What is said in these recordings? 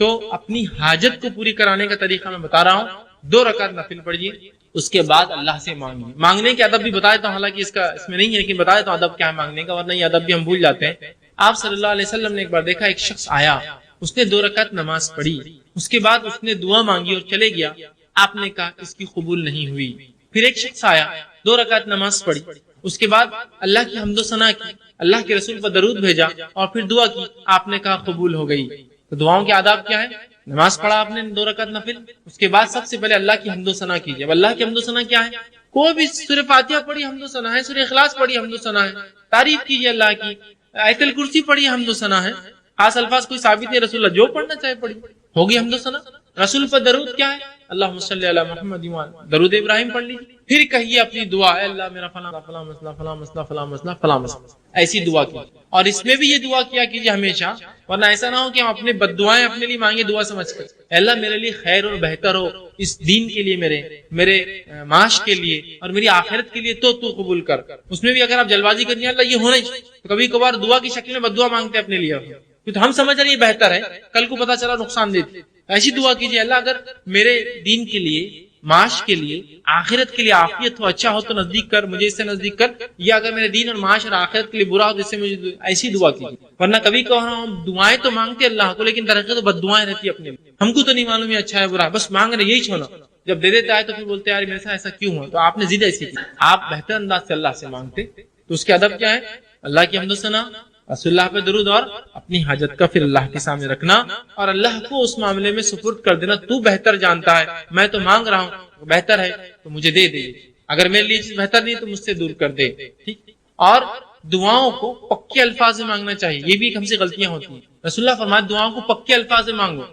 تو اپنی حاجت کو پوری کرانے کا طریقہ میں بتا رہا ہوں. 2 رکعت نفل پڑھیے، اس کے بعد اللہ سے مانگیے. مانگنے کے ادب بھی بتا دیتا ہوں، حالانکہ اس میں نہیں ہے لیکن بتا دیتا ہوں ادب کیا ہے مانگنے کا، ورنہ یہ ادب بھی ہم بھول جاتے ہیں. آپ صلی اللہ علیہ وسلم نے ایک بار دیکھا، ایک شخص آیا، اس نے 2 رکعت نماز پڑھی، اس کے بعد اس نے دعا مانگی اور چلے گیا. آپ نے کہا اس کی قبول نہیں ہوئی. پھر ایک شخص آیا، 2 رکعت نماز پڑھی، اس کے بعد اللہ کی حمد و ثنا کی، اللہ کے رسول پر درود بھیجا اور پھر دعا کی. آپ نے کہا قبول ہو گئی. تو دعاؤں کے آداب کیا ہے؟ نماز پڑھا آپ نے 2 رکعت نفل، اس کے بعد سب سے پہلے اللہ کی حمد و ثنا کیجیے. اب اللہ کی حمد و ثنا کیا ہے؟ کوئی بھی سورہ فاتحہ پڑھی حمد و ثنا ہے، سورہ اخلاص پڑھی حمد و ثنا ہے، تعریف کیجیے اللہ کی، آیت الکرسی پڑھی حمد و ثنا ہے. خاص الفاظ کوئی ثابت نہیں، رسول اللہ جو پڑھنا چاہے پڑھی، ہوگی حمد و ثنا. رسول پر درود کیا ہے؟ اللہم صلی علی محمد، درود ابراہیم پڑھ لیجیے. پھر کہیے اپنی دعا، اے اللہ میرا فلاں فلاں مسئلہ فلاں مسئلہ فلاں مسئلہ فلاں مسئلہ، ایسی دعا کی. اور اس میں بھی یہ دعا کیا کیجیے ہمیشہ، ورنہ ایسا نہ ہو کہ ہم اپنے بد دعائیں اپنے لیے مانگے دعا سمجھ کر. اے اللہ میرے لیے خیر اور بہتر ہو، اس دین کے لیے، میرے معاش کے لیے اور میری آخرت کے لیے، تو قبول کر. اس میں بھی اگر آپ جلد بازی کریں اللہ یہ ہونا ہی، تو کبھی کبھار دعا کی شکل میں بد دعا مانگتے اپنے لیے، تو ہم سمجھ رہے ہیں یہ بہتر ہے، کل کو پتا چلا نقصان دیتی. ایسی دعا کیجیے، اللہ اگر میرے دین کے لیے، معاش کے لیے، آخرت کے لیے عافیت ہو، اچھا ہو تو نزدیک کر، مجھے اس سے نزدیک کر، یا اگر میرے دین اور معاش اور آخرت کے لیے برا ہو تو اس سے مجھے، ایسی دعا کیجیے. ورنہ کبھی ہم دعائیں تو مانگتے اللہ کو، لیکن درجے تو بد دعائیں رہتی اپنے لیے. ہم کو تو نہیں معلوم ہے اچھا ہے برا ہے، بس مانگ رہے یہی چھوڑنا. جب دے دیتا ہے تو پھر بولتے ہیں یار میرے ساتھ ایسا کیوں ہوا. تو آپ نے ضد ایسی کی، آپ بہتر انداز سے اللہ سے مانگتے. تو اس کے ادب کیا ہے؟ اللہ کی حمد و ثنا، رسول اللہ پہ درود، اور اپنی حاجت کا پھر اللہ کے سامنے رکھنا اور اللہ کو اس معاملے میں سپرد کر دینا. تو بہتر جانتا ہے، میں تو مانگ رہا ہوں، بہتر ہے تو مجھے دے دے، اگر میرے لیے چیز بہتر نہیں تو مجھ سے دور کر دے. ٹھیک. اور دعاؤں کو پکے الفاظ میں مانگنا چاہیے، یہ بھی ایک ہم سے غلطیاں ہوتی ہیں. رسول اللہ فرماتے دعاؤں کو پکے الفاظ میں مانگو.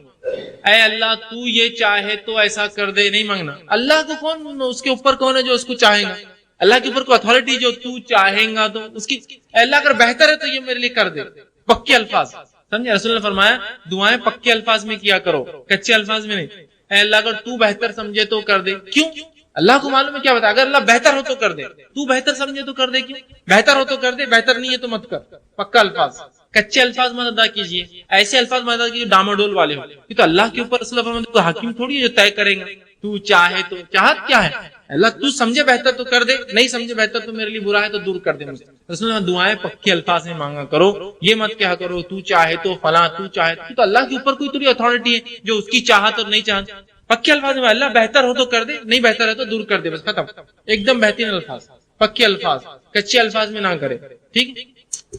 اے اللہ تو یہ چاہے تو ایسا کر دے نہیں مانگنا. اللہ کو کون، اس کے اوپر کون ہے جو اس کو چاہے گا؟ اللہ کے اوپر کوئی اتھارٹی جو تو چاہیں گا تو اس کی، اللہ اگر بہتر ہے تو یہ میرے لیے کر دے. پکے الفاظ، سمجھے؟ رسول اللہ فرمایا دعائیں پکے الفاظ میں کیا کرو، کچے الفاظ میں نہیں. اے اللہ اگر تو بہتر سمجھے تو کر دے. کیوں؟ اللہ کو معلوم ہے کیا بتا، اگر اللہ بہتر ہو تو کر دے، تو بہتر سمجھے تو کر دے. کیوں؟ بہتر ہو تو کر دے، بہتر نہیں ہے تو مت کر. پکا الفاظ، کچے الفاظ مت ادا کیجیے، ایسے الفاظ مت ادا کیجیے ڈاماڈول والے ہو. یہ تو اللہ کے اوپر رسول اللہ فرماتے تو حاکم تھوڑی ہے جو طے کرے گا. تو چاہے تو، چاہت کیا ہے؟ اللہ تو سمجھے بہتر تو کر دے، نہیں سمجھے بہتر تو میرے لیے برا ہے تو دور کر دے مجھ سے. رسول اللہ دعائیں پکے الفاظ میں مانگا کرو، یہ مت کہا کرو تو چاہے تو فلاں، تو چاہے تو اللہ کے اوپر کوئی تو اتھارٹی ہے جو اس کی چاہت اور نہیں چاہت. پکے الفاظ میں اللہ بہتر ہو تو کر دے، نہیں بہتر ہے تو دور کر دے، بس ختم. ایک دم بہترین الفاظ، پکے الفاظ، کچے الفاظ میں نہ کرے. ٹھیک.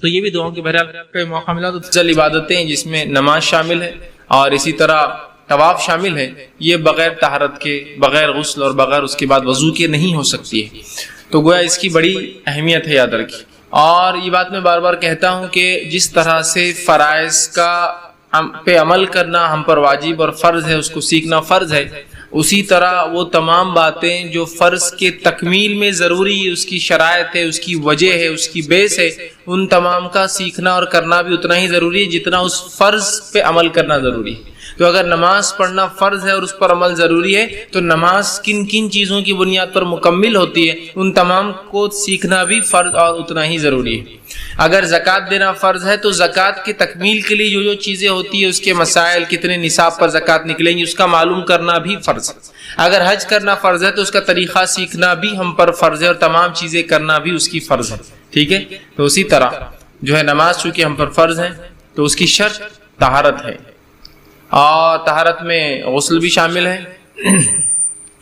تو یہ بھی دعاؤں کے بہرحال کوئی موقع ملا تو افضل عبادتیں جس میں نماز شامل ہے اور اسی طرح طواف شامل ہے، یہ بغیر طہارت کے، بغیر غسل اور بغیر اس کے بعد وضو کے نہیں ہو سکتی ہے. تو گویا اس کی بڑی اہمیت ہے، یاد رکھیے. اور یہ بات میں بار بار کہتا ہوں کہ جس طرح سے فرائض کا پہ عمل کرنا ہم پر واجب اور فرض ہے، اس کو سیکھنا فرض ہے، اسی طرح وہ تمام باتیں جو فرض کے تکمیل میں ضروری ہے، اس کی شرائط ہے، اس کی وجہ ہے، اس کی بیس ہے، ان تمام کا سیکھنا اور کرنا بھی اتنا ہی ضروری ہے جتنا اس فرض پہ عمل کرنا ضروری ہے. تو اگر نماز پڑھنا فرض ہے اور اس پر عمل ضروری ہے تو نماز کن کن چیزوں کی بنیاد پر مکمل ہوتی ہے، ان تمام کو سیکھنا بھی فرض اور اتنا ہی ضروری ہے. اگر زکوٰۃ دینا فرض ہے تو زکوٰۃ کی تکمیل کے لیے جو جو چیزیں ہوتی ہیں، اس کے مسائل، کتنے نصاب پر زکوٰۃ نکلیں گی، اس کا معلوم کرنا بھی فرض ہے. اگر حج کرنا فرض ہے تو اس کا طریقہ سیکھنا بھی ہم پر فرض ہے اور تمام چیزیں کرنا بھی اس کی فرض ہے. ٹھیک ہے. تو اسی طرح جو ہے نماز چونکہ ہم پر فرض ہے تو اس کی شرط طہارت ہے، اور طہارت میں غسل بھی شامل ہے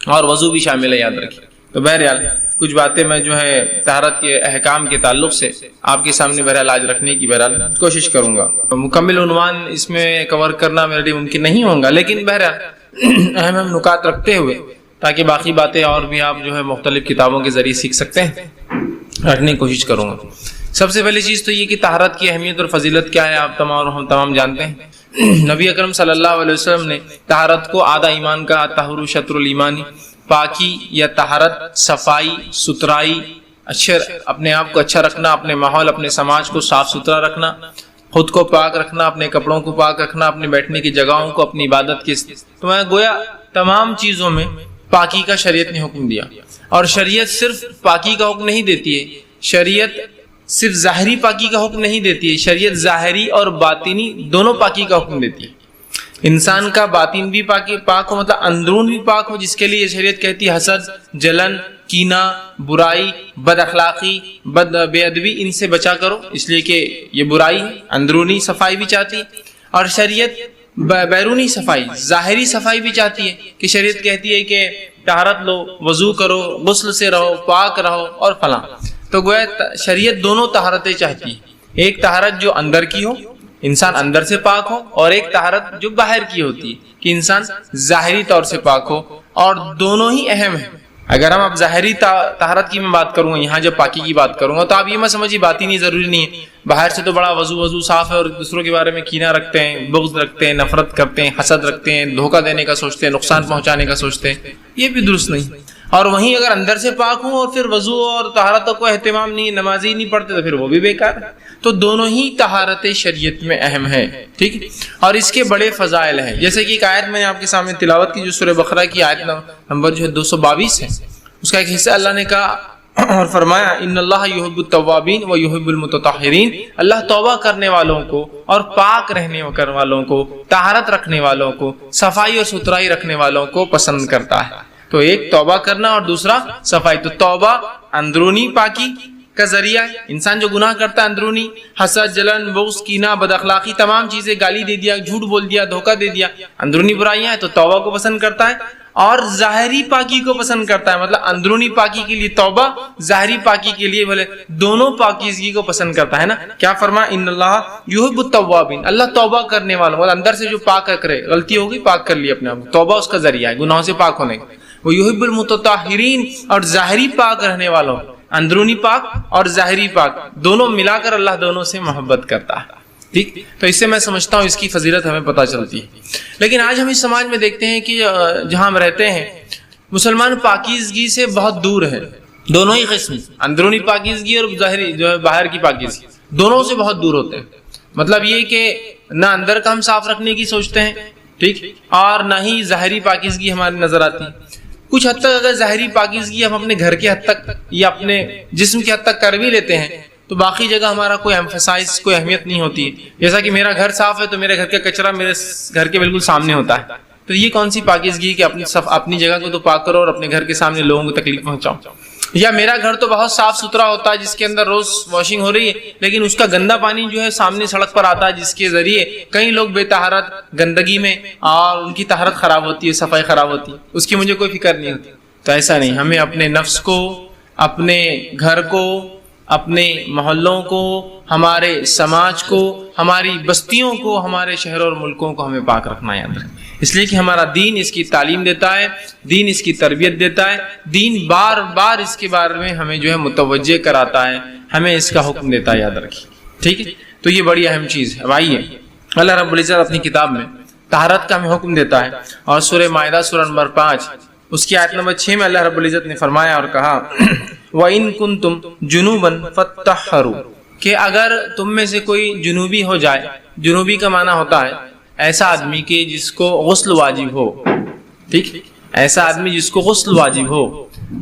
اور وضو بھی شامل ہے، یاد رکھیے. تو بہرحال کچھ باتیں میں جو ہے طہارت کے احکام کے تعلق سے آپ کے سامنے بہرحال آج رکھنے کی بہرحال کوشش کروں گا. مکمل عنوان اس میں کور کرنا میرے لیے ممکن نہیں ہوگا، لیکن بہرحال اہم نکات رکھتے ہوئے تاکہ باقی باتیں اور بھی آپ جو ہے مختلف کتابوں کے ذریعے سیکھ سکتے ہیں، رکھنے کی کوشش کروں گا. سب سے پہلی چیز تو یہ کہ طہارت کی اہمیت اور فضیلت کیا ہے آپ ہم تمام جانتے ہیں. نبی اکرم صلی اللہ علیہ وسلم نے طہارت کو آدھا ایمان کا، طہور شطر الایمانی، پاکی یا طہارت، صفائی، ستھرائی، اچھے اپنے آپ کو اچھا رکھنا، اپنے ماحول، اپنے سماج کو صاف ستھرا رکھنا، خود کو پاک رکھنا، اپنے کپڑوں کو پاک رکھنا، اپنے بیٹھنے کی جگہوں کو، اپنی عبادت کی، تو میں گویا تمام چیزوں میں پاکی کا شریعت نے حکم دیا. اور شریعت صرف پاکی کا حکم نہیں دیتی ہے، شریعت صرف ظاہری پاکی کا حکم نہیں دیتی ہے، شریعت ظاہری اور باطنی دونوں پاکی کا حکم دیتی ہے. انسان کا باطن بھی پاک ہو، مطلب اندرون بھی پاک ہو، جس کے لیے شریعت کہتی ہے حسد، جلن، کینہ، برائی، بد اخلاقی، بے ادبی، ان سے بچا کرو، اس لیے کہ یہ برائی ہے، اندرونی صفائی بھی چاہتی ہے۔ اور شریعت بیرونی صفائی، ظاہری صفائی بھی چاہتی ہے، کہ شریعت کہتی ہے کہ طہارت لو، وضو کرو، غسل سے رہو، پاک رہو اور فلاں۔ تو گویا شریعت دونوں طہارتیں چاہتی ہے، ایک طہارت جو اندر کی ہو، انسان اندر سے پاک ہو، اور ایک طہارت جو باہر کی ہوتی ہے کہ انسان ظاہری طور سے پاک ہو، اور دونوں ہی اہم ہیں۔ اگر ہم اب ظاہری طہارت کی میں بات کروں گا، یہاں جب پاکی کی بات کروں گا، تو آپ یہ مت سمجھیے باطنی ضروری نہیں ہے، باہر سے تو بڑا وضو صاف ہے اور دوسروں کے بارے میں کینہ رکھتے ہیں، بغض رکھتے ہیں، نفرت کرتے ہیں، حسد رکھتے ہیں، دھوکہ دینے کا سوچتے ہیں، نقصان پہنچانے کا سوچتے ہیں، یہ بھی درست نہیں۔ اور وہیں اگر اندر سے پاک ہوں اور پھر وضو اور طہارتوں کو اہتمام نہیں، نمازی نہیں پڑھتے، تو پھر وہ بھی بیکار ہے۔ تو دونوں ہی طہارتیں شریعت میں اہم ہیں، ٹھیک ہے، اور اس کے بڑے فضائل ہیں۔ جیسے کہ ایک آیت میں نے آپ کے سامنے تلاوت کی، جو سورہ بقرہ کی آیت نمبر جو ہے 222 ہے، اس کا ایک حصہ اللہ نے کہا اور فرمایا ان اللہ یحب التوابین و یحب المتطہرین، اللہ توبہ کرنے والوں کو اور پاک رہنے والوں کو، طہارت رکھنے والوں کو، صفائی اور ستھرائی رکھنے والوں کو پسند کرتا ہے۔ تو ایک توبہ کرنا اور دوسرا صفائی۔ تو توبہ اندرونی پاکی کا ذریعہ ہے، انسان جو گناہ کرتا ہے اندرونی، حسد، جلن، بغض، کینہ، بد اخلاقی، تمام چیزیں، گالی دے دیا، جھوٹ بول دیا، دھوکہ دے دیا، اندرونی برائیاں ہیں، تو توبہ کو پسند کرتا ہے، اور ظاہری پاکی کو پسند کرتا ہے، مطلب اندرونی پاکی کے لیے توبہ، ظاہری پاکی کے لیے بولے دونوں پاکیزگی کو پسند کرتا ہے نا۔ کیا فرمایا ان اللہ یحب التوابین، اللہ توبہ کرنے والوں، مطلب اندر سے جو پاک کرے، غلطی ہوگی پاک کر لی اپنے آپ، توبہ اس کا ذریعہ ہے گناہوں سے پاک ہونے کا۔ وہ یحب المتطہرین، اور ظاہری پاک رہنے والوں، اندرونی پاک اور ظاہری پاک دونوں ملا کر اللہ دونوں سے محبت کرتا ہے، ٹھیک۔ تو اس سے میں سمجھتا ہوں اس کی فضیلت ہمیں پتہ چلتی ہے۔ لیکن آج ہم اس سماج میں دیکھتے ہیں کہ جہاں ہم رہتے ہیں مسلمان پاکیزگی سے بہت دور ہے، دونوں ہی قسم، اندرونی پاکیزگی اور ظاہری جو ہے باہر کی پاکیزگی، دونوں سے بہت دور ہوتے ہیں۔ مطلب یہ کہ نہ اندر کا ہم صاف رکھنے کی سوچتے ہیں، ٹھیک، اور نہ ہی ظاہری پاکیزگی ہماری نظر آتی۔ کچھ حد تک اگر ظاہری پاکیزگی ہم اپنے گھر کے حد تک یا اپنے جسم کی حد تک کر بھی لیتے ہیں، تو باقی جگہ ہمارا کوئی ایمفسائز، کوئی اہمیت نہیں ہوتی ہے۔ جیسا کہ میرا گھر صاف ہے تو میرے گھر کا کچرا میرے گھر کے بالکل سامنے ہوتا ہے، تو یہ کون سی پاکیزگی کہ اپنی جگہ کو تو پاک کرو اور اپنے گھر کے سامنے لوگوں کو تکلیف پہنچاؤ۔ یا میرا گھر تو بہت صاف ستھرا ہوتا ہے، جس کے اندر روز واشنگ ہو رہی ہے، لیکن اس کا گندا پانی جو ہے سامنے سڑک پر آتا ہے، جس کے ذریعے کئی لوگ بے طہارت گندگی میں، اور ان کی طہارت خراب ہوتی ہے، صفائی خراب ہوتی ہے، اس کی مجھے کوئی فکر نہیں ہوتی۔ تو ایسا نہیں، ہمیں اپنے نفس کو، اپنے گھر کو، اپنے محلوں کو، ہمارے سماج کو، ہماری بستیوں کو، ہمارے شہروں اور ملکوں کو ہمیں پاک رکھنا ہے، یاد رکھیں۔ اس لیے کہ ہمارا دین اس کی تعلیم دیتا ہے، دین اس کی تربیت دیتا ہے، دین بار بار اس کے بارے میں ہمیں جو ہے متوجہ کراتا ہے، ہمیں اس کا حکم دیتا ہے، یاد رکھیں، ٹھیک ہے۔ تو یہ بڑی اہم چیز ہے۔ اب آئیے، اللہ رب العزت اپنی کتاب میں طہارت کا ہمیں حکم دیتا ہے، اور سورہ مائدہ سورہ نمبر 5 اس کی آیت نمبر 6 میں اللہ رب العزت نے فرمایا اور کہا وَإِن كُنتُمْ جُنُوبًا فَاتَّطَهَّرُوا، کہ اگر تم میں سے کوئی جنوبی ہو جائے، جنوبی کا معنی ہوتا ہے ایسا آدمی کہ جس کو غسل واجب ہو، ٹھیک، ایسا آدمی جس کو غسل واجب ہو،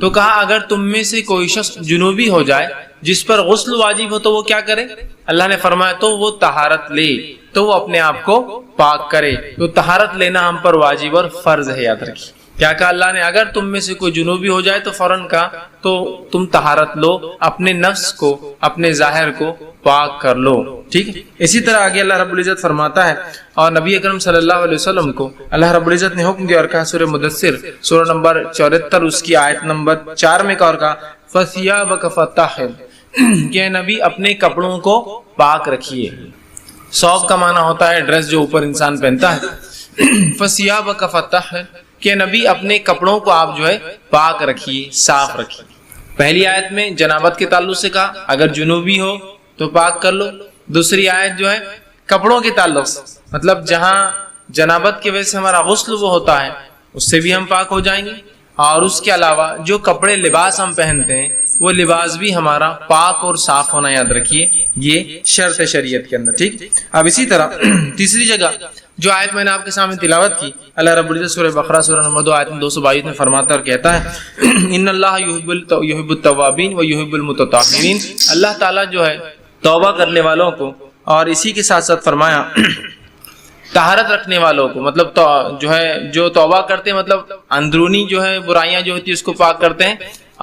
تو کہا اگر تم میں سے کوئی شخص جنوبی ہو جائے جس پر غسل واجب ہو تو وہ کیا کرے؟ اللہ نے فرمایا تو وہ طہارت لے، تو وہ اپنے آپ کو پاک کرے۔ تو طہارت لینا ہم پر واجب اور فرض ہے، یاد رکھیے۔ کیا کہا اللہ نے؟ اگر تم میں سے کوئی جنوبی ہو جائے تو فوراً کہا تو تم طہارت لو، اپنے نفس کو، اپنے ظاہر کو پاک کر لو، ٹھیک ہے۔ اسی طرح آگے اللہ رب العزت فرماتا ہے، اور نبی اکرم صلی اللہ علیہ وسلم کو اللہ رب العزت نے حکم دیا اور کہا سورہ مدثر سورہ نمبر 74 اس کی آیت نمبر 4 میں کہا اور کہا فَثِيَابَكَ فَطَّهِّرْ، کہ نبی اپنے کپڑوں کو پاک رکھیے۔ ثوب کا معنی ہوتا ہے ڈریس جو اوپر انسان پہنتا ہے۔ فَثِيَابَكَ فَطَّهِّرْ، کہ نبی اپنے کپڑوں کو آپ جو ہے پاک رکھیے، صاف رکھیے۔ پہلی آیت میں جنابت کے تعلق سے کہا اگر جنوبی ہو تو پاک کر لو، دوسری آیت جو ہے کپڑوں کے تعلق سے، مطلب جہاں جنابت کی وجہ سے ہمارا غسل وہ ہوتا ہے اس سے بھی ہم پاک ہو جائیں گے، اور اس کے علاوہ جو کپڑے لباس ہم پہنتے ہیں وہ لباس بھی ہمارا پاک اور صاف ہونا، یاد رکھیے، یہ شرط ہے شریعت کے اندر، ٹھیک۔ اب اسی طرح تیسری جگہ جو آیت میں نے آپ کے سامنے تلاوت کی، اللہ رب العزت سورہ بقرہ سورہ نمبر 2 آیت 222 میں فرماتا اور کہتا ہے ان اللہ یحب التوابین و یحب المتطہرین، اللہ تعالیٰ جو ہے توبہ کرنے والوں کو، اور اسی کے ساتھ ساتھ فرمایا طہارت رکھنے والوں کو، مطلب جو ہے جو توبہ کرتے ہیں، مطلب اندرونی جو ہے برائیاں جو ہوتی ہے اس کو پاک کرتے ہیں،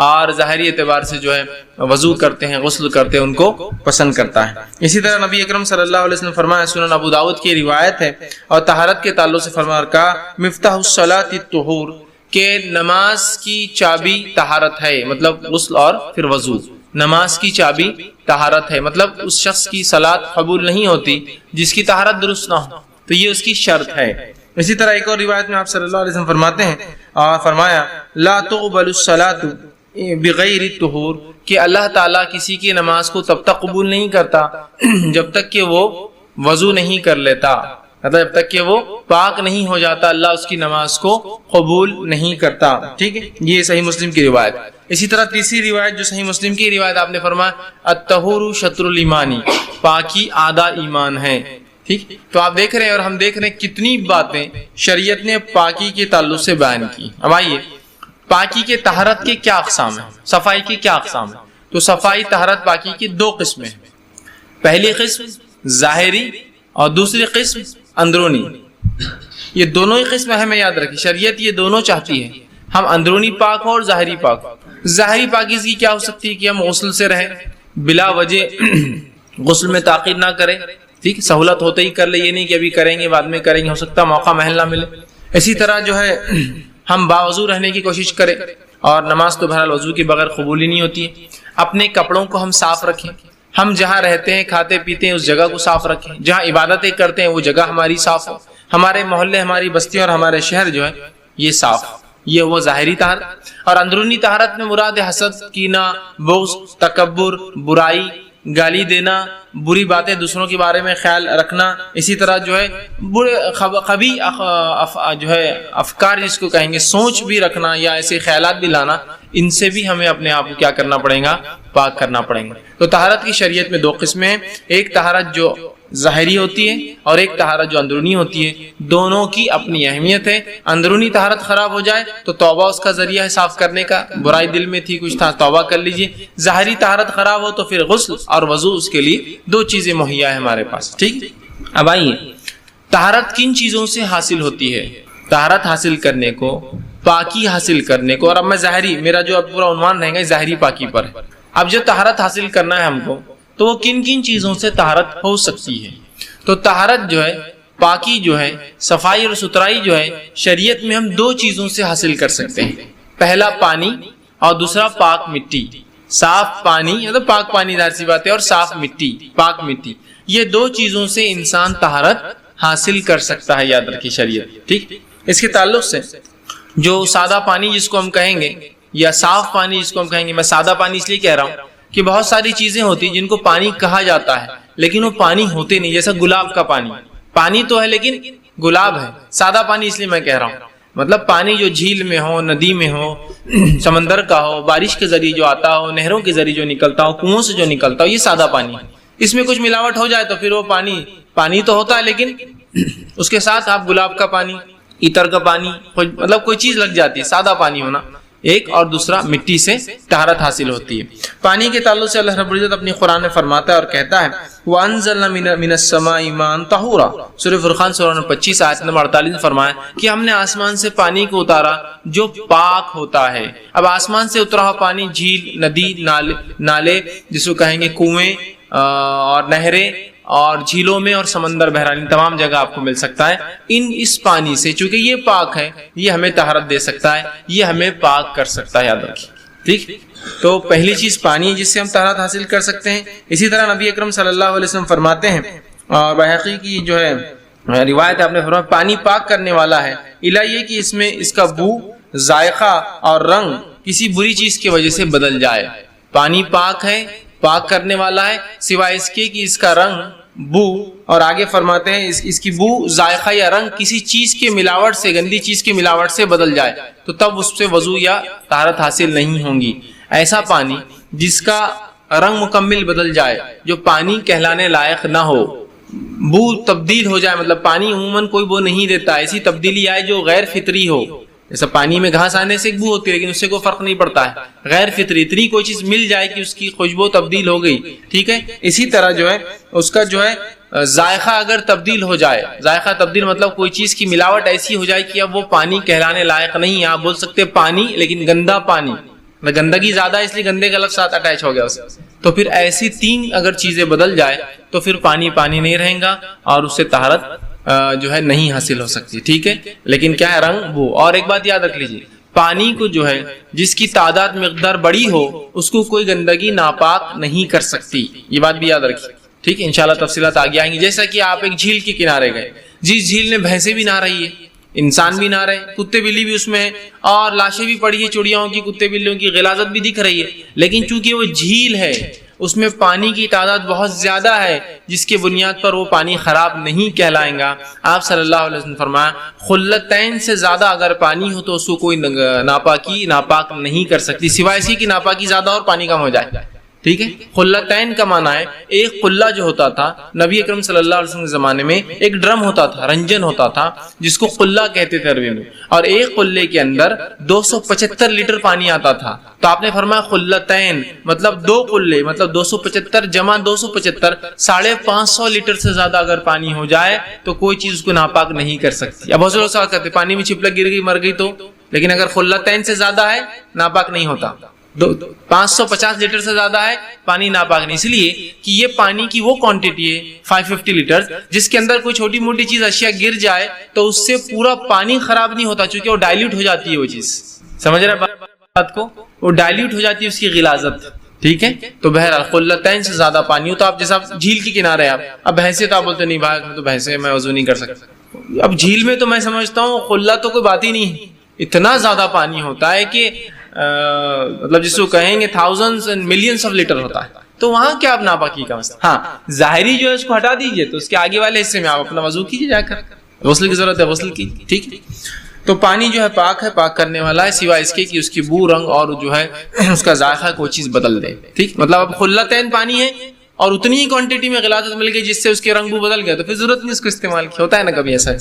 اور ظاہری اعتبار سے جو ہے وضو کرتے ہیں، غسل کرتے ہیں، ان کو پسند کرتا ہے۔ اسی طرح نبی اکرم صلی اللہ علیہ وسلم فرمایا، سنن ابو داؤد کی روایت ہے، اور طہارت کے تعلق سے فرمایا کہا مفتاح الصلاۃ الطہور، کہ نماز کی چابی طہارت ہے، مطلب غسل اور پھر وضو۔ نماز کی چابی طہارت ہے، مطلب اس شخص کی صلاۃ قبول نہیں ہوتی جس کی طہارت درست نہ ہو، تو یہ اس کی شرط ہے۔ اسی طرح ایک اور روایت میں آپ صلی اللہ علیہ وسلم فرماتے ہیں، اور فرمایا لا تقبل الصلاۃ بغیر الطہور، کہ اللہ تعالیٰ کسی کی نماز کو تب تک قبول نہیں کرتا جب تک کہ وہ وضو نہیں کر لیتا، مطلب جب تک کہ وہ پاک نہیں ہو جاتا اللہ اس کی نماز کو قبول نہیں کرتا۔ ٹھیک ہے، یہ صحیح مسلم کی روایت۔ اسی طرح تیسری روایت جو صحیح مسلم کی روایت، آپ نے فرمایا الطہور شطر الایمان، پاکی آدھا ایمان ہے۔ ٹھیک، تو آپ دیکھ رہے ہیں اور ہم دیکھ رہے ہیں کتنی باتیں شریعت نے پاکی کے تعلق سے بیان کی۔ اب آئیے، پاکی کے طہارت کے کیا اقسام ہیں، صفائی کے کیا اقسام ہیں؟ تو صفائی طہارت پاکی کی دو قسمیں ہیں، پہلی قسم ظاہری اور دوسری قسم اندرونی۔ یہ دونوں ہی قسم ہمیں یاد رکھی، شریعت یہ دونوں چاہتی ہے، ہم اندرونی پاک ہو اور ظاہری پاک ہو۔ ظاہری پاکیزگی کیا ہو سکتی ہے کہ ہم غسل سے رہیں، بلا وجہ غسل میں تاخیر نہ کریں، ٹھیک، سہولت ہوتے ہی کر لے، یہ نہیں کہ ابھی کریں گے بعد میں کریں گے، ہو سکتا موقع محل نہ ملے۔ اسی طرح جو ہے ہم باوضو رہنے کی کوشش کریں، اور نماز تو بہرحال وضو کے بغیر قبول ہی نہیں ہوتی ہے۔ اپنے کپڑوں کو ہم صاف رکھیں، ہم جہاں رہتے ہیں کھاتے پیتے ہیں اس جگہ کو صاف رکھیں، جہاں عبادتیں کرتے ہیں وہ جگہ ہماری صاف ہو، ہمارے محلے ہماری بستیاں اور ہمارے شہر جو ہے یہ صاف، یہ وہ ظاہری طہارت۔ اور اندرونی طہارت میں مراد حسد، کینہ، بغض، تکبر، برائی، گالی دینا، بری باتیں دوسروں کے بارے میں خیال رکھنا، اسی طرح جو ہے برے قبیح جو ہے افکار جس کو کہیں گے، سوچ بھی رکھنا یا ایسے خیالات بھی لانا، ان سے بھی ہمیں اپنے آپ کو کیا کرنا پڑے گا، پاک کرنا پڑے گا۔ تو طہارت کی شریعت میں دو قسمیں ہیں، ایک طہارت جو ظاہری ہوتی ہے اور ایک طہارت جو اندرونی ہوتی ہے، دونوں کی اپنی اہمیت ہے۔ اندرونی طہارت خراب ہو جائے تو توبہ اس کا ذریعہ ہے صاف کرنے کا، برائی دل میں تھی کچھ تھا توبہ کر لیجئے۔ ظاہری طہارت خراب ہو تو پھر غسل اور وضو، اس کے لیے دو چیزیں مہیا ہے ہمارے پاس۔ ٹھیک، اب آئیے، طہارت کن چیزوں سے حاصل ہوتی ہے؟ طہارت حاصل کرنے کو، پاکی حاصل کرنے کو، اور اب میں ظاہری، میرا جو اب پورا عنوان رہے گا ظاہری پاکی پر ہے۔ اب جو طہارت حاصل کرنا ہے ہم کو، تو وہ کن کن چیزوں سے طہارت ہو سکتی ہے؟ تو طہارت جو ہے، پاکی جو ہے، صفائی اور ستھرائی جو ہے، شریعت میں ہم دو چیزوں سے حاصل کر سکتے ہیں، پہلا پانی اور دوسرا پاک مٹی۔ صاف پانی، مطلب پاک پانی ظاہر سی بات ہے، اور صاف مٹی، پاک مٹی، یہ دو چیزوں سے انسان طہارت حاصل کر سکتا ہے، یاد رکھیے شریعت۔ ٹھیک، اس کے تعلق سے جو سادہ پانی جس کو ہم کہیں گے، یا صاف پانی جس کو ہم کہیں گے، میں سادہ پانی اس لیے کہہ رہا ہوں کہ بہت ساری چیزیں ہوتی ہیں جن کو پانی کہا جاتا ہے لیکن وہ پانی ہوتے نہیں، جیسا گلاب کا پانی، پانی تو ہے لیکن گلاب ہے۔ سادہ پانی اس لیے میں کہہ رہا ہوں، مطلب پانی جو جھیل میں ہو، ندی میں ہو، سمندر کا ہو، بارش کے ذریعے جو آتا ہو، نہروں کے ذریعے جو نکلتا ہو، کنووں سے جو نکلتا ہو، یہ سادہ پانی ہے۔ اس میں کچھ ملاوٹ ہو جائے تو پھر وہ پانی تو ہوتا ہے لیکن اس کے ساتھ آپ گلاب کا پانی، عطر کا پانی، مطلب کوئی چیز لگ جاتی ہے، سادہ پانی ہونا ایک، اور دوسرا مٹی سے طہارت حاصل ہوتی ہے۔ پانی کے تعلق سے اللہ رب العزت اپنی قرآن میں فرماتا ہے اور کہتا ہے وَأَنزَلْنَا مِنَ السَّمَاءِ مَاءً طَهُورًا، سورہ فرقان سورہ نمبر 25 آیت نمبر 48 میں فرمایا کہ ہم نے آسمان سے پانی کو اتارا جو پاک ہوتا ہے۔ اب آسمان سے اترا ہوا پانی جھیل، ندی، نالے جس کو کہیں گے، کنویں اور نہریں اور جھیلوں میں اور سمندر، بحرانی تمام جگہ آپ کو مل سکتا ہے۔ اس پانی سے چونکہ یہ پاک ہے، یہ ہمیں طہارت دے سکتا ہے، یہ ہمیں پاک کر سکتا ہے، یاد رکھیے۔ ٹھیک، تو پہلی چیز پانی ہے جس سے ہم طہارت حاصل کر سکتے ہیں۔ اسی طرح نبی اکرم صلی اللہ علیہ وسلم فرماتے ہیں، اور بحقی کی جو ہے روایت آپ نے فرمایا پانی پاک کرنے والا ہے، الا یہ کہ اس میں اس کا بو، ذائقہ اور رنگ کسی بری چیز کی وجہ سے بدل جائے۔ پانی پاک ہے، پاک کرنے والا ہے، سوائے اس کے کہ اس کا رنگ، بو، اور آگے فرماتے ہیں اس کی بو، ذائقہ یا رنگ کسی چیز کے ملاوٹ سے، گندی چیز کی ملاوٹ سے بدل جائے تو تب اس سے وضو یا طہارت حاصل نہیں ہوں گی۔ ایسا پانی جس کا رنگ مکمل بدل جائے، جو پانی کہلانے لائق نہ ہو، بو تبدیل ہو جائے، مطلب پانی عموماً کوئی بو نہیں دیتا، ایسی تبدیلی آئے جو غیر فطری ہو، جیسا پانی میں گھاس آنے سے ایک بو ہوتی ہے لیکن اس سے کوئی فرق نہیں پڑتا ہے، غیر فطری اتنی کوئی چیز مل جائے کہ اس کی خوشبو تبدیل ہو گئی، ٹھیک ہے. اسی طرح جو ہے اس کا جو ہے ذائقہ اگر تبدیل ہو جائے، ذائقہ تبدیل مطلب کوئی چیز کی ملاوٹ ایسی ہو جائے کہ اب وہ پانی کہلانے لائق نہیں ہے، آپ بول سکتے پانی لیکن گندا پانی، گندگی زیادہ ہے اس لیے گندے کا لفظ ساتھ اٹیچ ہو گیا اسے، تو پھر ایسی 3 اگر چیزیں بدل جائے تو پھر پانی پانی نہیں رہے گا اور اس سے طہارت جو ہے نہیں حاصل ہو سکتی، ٹھیک ہے. لیکن کیا ہے، رنگ بو. اور ایک بات یاد رکھ لیجیے، پانی کو جو ہے جس کی تعداد مقدار بڑی ہو اس کو کوئی گندگی ناپاک نہیں کر سکتی، یہ بات بھی یاد رکھیے، ٹھیک ہے. انشاءاللہ تفصیلات آگے آئیں گی. جیسا کہ آپ ایک جھیل کے کنارے گئے، جس جھیل میں بھینسیں بھی نہ رہی ہے، انسان بھی نہ رہے، کتے بلی بھی اس میں ہیں اور لاشیں بھی پڑی ہے چڑیاؤں کی، کتے بلیوں کی غلاظت بھی دکھ رہی ہے، لیکن چونکہ وہ جھیل ہے اس میں پانی کی تعداد بہت زیادہ ہے جس کی بنیاد پر وہ پانی خراب نہیں کہلائیں گا. آپ صلی اللہ علیہ وسلم فرمایا خلتین سے زیادہ اگر پانی ہو تو اس کو کوئی ناپاک نہیں کر سکتی، سوائے اسی کی ناپاکی زیادہ اور پانی کم ہو جائے، ٹھیک ہے. خلتین کا معنی ہے ایک قلہ جو ہوتا تھا نبی اکرم صلی اللہ علیہ وسلم کے زمانے میں، ایک ڈرم ہوتا تھا، رنجن ہوتا تھا جس کو قلہ کہتے تھے عربی میں، اور ایک قلے کے اندر 275 لیٹر پانی آتا تھا. تو آپ نے فرمایا خلتین مطلب 2 قلے، مطلب 275 جمع 275 550 لیٹر سے زیادہ اگر پانی ہو جائے تو کوئی چیز اس کو ناپاک نہیں کر سکتی. اب بہت لوگ سوال کرتے پانی میں چھپلک گر گئی مر گئی تو، لیکن اگر خلتین سے زیادہ ہے ناپاک نہیں ہوتا. 550 لیٹر سے زیادہ ہے پانی ناپاک نہیں، اس لیے کہ یہ پانی کی وہ کوانٹٹی ہے 550 لیٹر جس کے اندر کوئی چھوٹی موٹی چیز اشیاء گر جائے تو اس سے پورا پانی خراب نہیں ہوتا، چونکہ وہ ڈائلیوٹ ہو جاتی ہے، وہ چیز سمجھ رہے بات کو، وہ ڈائلیوٹ ہو جاتی ہے اس کی غلاظت، ٹھیک ہے. تو بہرحال قلتین سے زیادہ پانی ہو تو آپ جیسا جھیل کے کنارے آپ اب بھینسے تو آپ بولتے نہیں بھائی میں تو بھینسے میں وضو نہیں کر سکتا، اب جھیل میں تو میں سمجھتا ہوں قلہ تو کوئی بات ہی نہیں ہے، اتنا زیادہ پانی ہوتا ہے کہ مطلب جس کو کہیں گے thousands and millions of litre ہوتا ہے، تو وہاں کیا آپ ناپاکی کا مسئلہ. ہاں ظاہری جو ہے اس کو ہٹا دیجئے تو اس کے آگے والے حصے میں آپ اپنا وضو کیجئے، جا کر غسل کی ضرورت ہے غسل کی، ٹھیک ہے. تو پانی جو ہے پاک ہے، پاک کرنے والا ہے، سوائے اس کے کہ اس کی بو، رنگ اور جو ہے اس کا ذائقہ کوئی چیز بدل دے، ٹھیک. مطلب اب خلتین پانی ہے اور اتنی ہی کوانٹٹی میں غلاظت مل گئی جس سے اس کے رنگ بو بدل گیا تو پھر ضرورت نہیں اس کو استعمال کی، ہوتا ہے نا کبھی ایسا،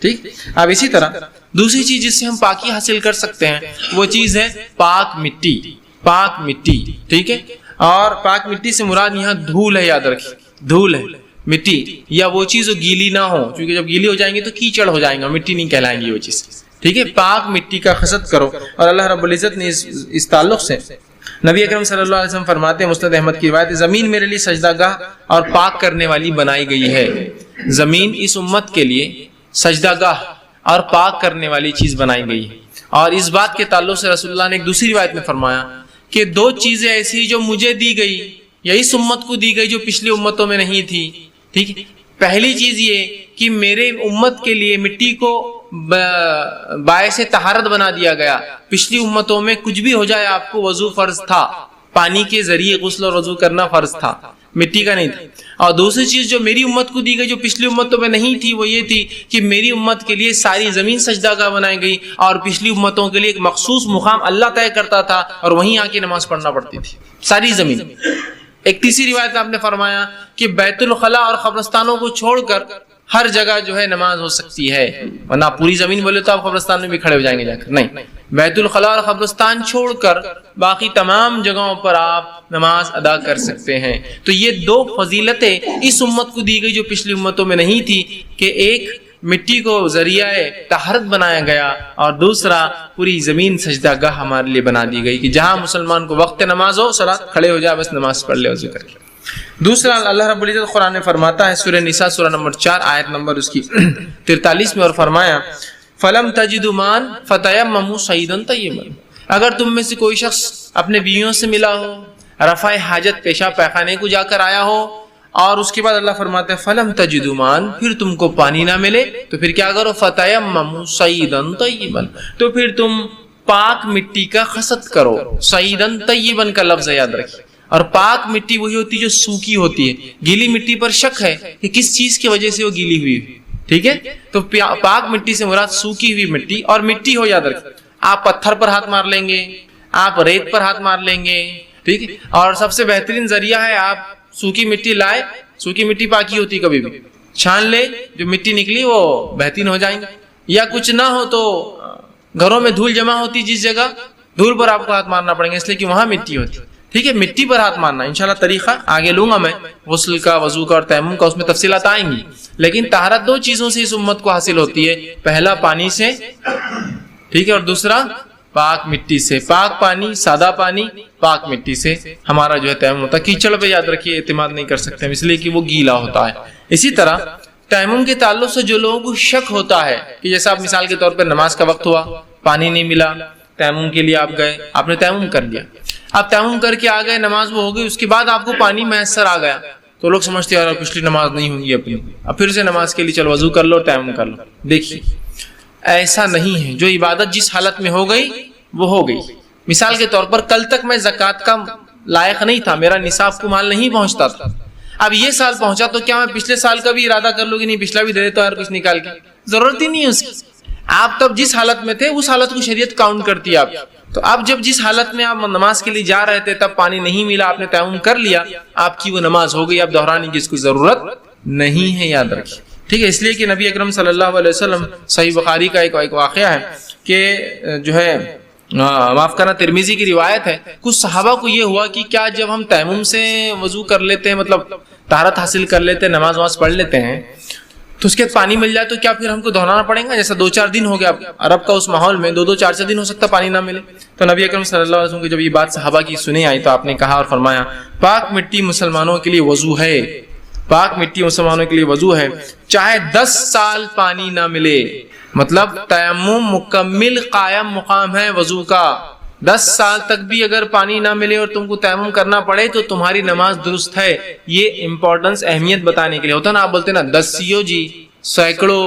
ٹھیک. اب اسی طرح دوسری چیز جس سے ہم پاکی حاصل کر سکتے ہیں وہ چیز ہے پاک مٹی، پاک مٹی، ٹھیک ہے. اور پاک مٹی سے مراد یہاں دھول ہے، یاد رکھیے دھول ہے، مٹی یا وہ چیز جو گیلی نہ ہو، کیونکہ جب گیلی ہو جائیں گے تو کیچڑ ہو جائیں گا، مٹی نہیں کہلائیں گی وہ چیز، ٹھیک ہے. پاک مٹی کا قصد کرو. اور اللہ رب العزت نے اس تعلق سے نبی اکرم صلی اللہ علیہ وسلم فرماتے ہیں، مسند احمد کی روایت، زمین میرے لیے سجدہ گاہ اور پاک کرنے والی بنائی گئی ہے. زمین اس امت کے لیے سجدہ گاہ اور پاک کرنے والی چیز بنائی گئی ہے. اور اس بات کے تعلق سے رسول اللہ نے ایک دوسری روایت میں فرمایا کہ 2 چیزیں ایسی جو مجھے دی گئی یا اس امت کو دی گئی جو پچھلی امتوں میں نہیں تھی، ٹھیک ہے. پہلی چیز یہ کہ میرے امت کے لیے مٹی کو باعث طہارت بنا دیا گیا. پچھلی امتوں میں کچھ بھی ہو جائے آپ کو وضو فرض تھا، پانی کے ذریعے غسل اور وضو کرنا فرض تھا، مٹی کا نہیں تھا. اور دوسری چیز جو میری امت کو دی گئی جو پچھلی امتوں میں نہیں تھی وہ یہ تھی کہ میری امت کے لیے ساری زمین سجدہ گاہ بنائی گئی اور پچھلی امتوں کے لیے ایک مخصوص مقام اللہ طے کرتا تھا اور وہیں آ کے نماز پڑھنا پڑتی تھی ساری زمین. ایک تیسری روایت آپ نے فرمایا کہ بیت الخلاء اور قبرستانوں کو چھوڑ کر ہر جگہ جو ہے نماز ہو سکتی ہے، ورنہ پوری زمین بولے تو آپ قبرستان میں بھی کھڑے ہو جائیں گے جا کر، نہیں، بیت الخلاء اور قبرستان چھوڑ کر باقی تمام جگہوں پر آپ نماز ادا کر سکتے ہیں. تو یہ 2 فضیلتیں اس امت کو دی گئی جو پچھلی امتوں میں نہیں تھی، کہ ایک مٹی کو ذریعہ طہارت بنایا گیا اور دوسرا پوری زمین سجدہ گاہ ہمارے لیے بنا دی گئی کہ جہاں مسلمان کو وقت نماز ہو صلاۃ کھڑے ہو جائے بس نماز پڑھ لے وضو کر کے. دوسرا اللہ رب العزت قرآن میں فرماتا ہے سورہ نساء سورہ نمبر 4 آیت نمبر اس کی 43 میں، اور فرمایا فَلَمْ تَجِدُوا مَاءً فَتَيَمَّمُوا صَعِيدًا طَيِّبًا. اگر تم میں سے کوئی شخص اپنے بیویوں سے ملا ہو، رفع حاجت پیشاب پاخانے کو جا کر آیا ہو، اور اس کے بعد اللہ فرماتا ہے فَلَمْ تَجِدُوا مَاءً، پھر تم کو پانی نہ ملے تو پھر کیا کرو، فَتَيَمَّمُوا صَعِيدًا طَيِّبًا، تو پھر تم پاک مٹی کا قصد کرو. صعیدًا طیبًا کا لفظ یاد رکھیے. اور پاک مٹی وہی ہوتی ہے جو سوکھی ہوتی ہے. گیلی مٹی پر شک ہے کہ کس چیز کی وجہ سے وہ گیلی ہوئی، ٹھیک ہے. تو پاک مٹی سے مراد سوکھی ہوئی مٹی، اور مٹی ہو یاد رکھیں، آپ پتھر پر ہاتھ مار لیں گے، آپ ریت پر ہاتھ مار لیں گے، ٹھیک ہے. اور سب سے بہترین ذریعہ ہے آپ سوکھی مٹی لائے، سوکھی مٹی پاکی ہوتی کبھی بھی، چھان لے، جو مٹی نکلی وہ بہترین ہو جائیں گے. یا کچھ نہ ہو تو گھروں میں دھول جمع ہوتی جس جگہ، دھول پر آپ کو ہاتھ مارنا پڑیں گا، اس لیے کہ وہاں مٹی ہوتی. ٹھیک ہے، مٹی پر ہاتھ مارنا انشاءاللہ طریقہ آگے لوں گا میں، غسل کا، وضو کا اور تیمم کا، اس میں تفصیلات آئیں گی. لیکن طہارت دو چیزوں سے اس امت کو حاصل ہوتی ہے، پہلا پانی سے، ٹھیک ہے، اور دوسرا پاک مٹی سے. پاک پانی، سادہ پانی، پاک مٹی سے ہمارا جو ہے تیمم ہوتا ہے. کیچڑ پہ یاد رکھیے اعتماد نہیں کر سکتے ہم، اس لیے کہ وہ گیلا ہوتا ہے. اسی طرح تیمم کے تعلق سے جو لوگوں کو شک ہوتا ہے کہ جیسا آپ مثال کے طور پر نماز کا وقت ہوا، پانی نہیں ملا، تیمم کے لیے آپ گئے، آپ نے تیمم کر لیا، آپ تیمم کر کے آ گئے، نماز وہ ہو گئی، اس کے بعد آپ کو پانی میسر آ گیا، تو لوگ سمجھتے ہیں یار پچھلی نماز نہیں ہوگی اپنی، اب پھر سے نماز کے لیے چلو وضو کر لو، تیمم کر لو. دیکھیے ایسا نہیں ہے، جو عبادت جس حالت میں ہو گئی وہ ہو گئی. مثال کے طور پر کل تک میں زکوٰۃ کا لائق نہیں تھا، میرا نصاب کو مال نہیں پہنچتا تھا، اب یہ سال پہنچا تو کیا میں پچھلے سال کا بھی ارادہ کر لوں کہ نہیں پچھلا بھی دے دیتا ہوں کچھ نکال کے؟ ضرورت ہی نہیں ہے اس کی. آپ تب جس حالت میں تھے اس حالت کو شریعت کاؤنٹ کرتی ہے آپ. تو اب جب جس حالت میں آپ نماز کے لیے جا رہے تھے تب پانی نہیں ملا، آپ نے تیمم کر لیا، آپ کی وہ نماز ہو گئی، اب دہرانے کی اس کو ضرورت نہیں ہے، یاد رکھیے. ٹھیک ہے، اس لیے کہ نبی اکرم صلی اللہ علیہ وسلم، صحیح بخاری کا ایک واقعہ ہے کہ جو ہے معاف کرنا ترمذی کی روایت ہے، کچھ صحابہ کو یہ ہوا کہ کیا جب ہم تیمم سے وضو کر لیتے ہیں، مطلب طہارت حاصل کر لیتے ہیں، نماز پڑھ لیتے ہیں، تو اس کے بعد پانی مل جائے تو کیا پھر ہم کو دہرانا پڑے گا؟ جیسا 2-4 دن ہو گیا عرب کا اس ماحول میں، 2-4 دن ہو سکتا پانی نہ ملے. تو نبی اکرم صلی اللہ علیہ وسلم کی جب یہ بات صحابہ کی سنی آئی تو آپ نے کہا اور فرمایا، پاک مٹی مسلمانوں کے لیے وضو ہے، پاک مٹی مسلمانوں کے لیے وضو ہے، چاہے 10 سال پانی نہ ملے. مطلب تیمم مکمل قائم مقام ہے وضو کا. 10 سال تک بھی اگر پانی نہ ملے اور تم کو تیمم کرنا پڑے تو تمہاری نماز درست ہے. یہ امپورٹنس، اہمیت بتانے کے لیے ہوتا نا. آپ بولتے نا 10 سیو جی، سینکڑوں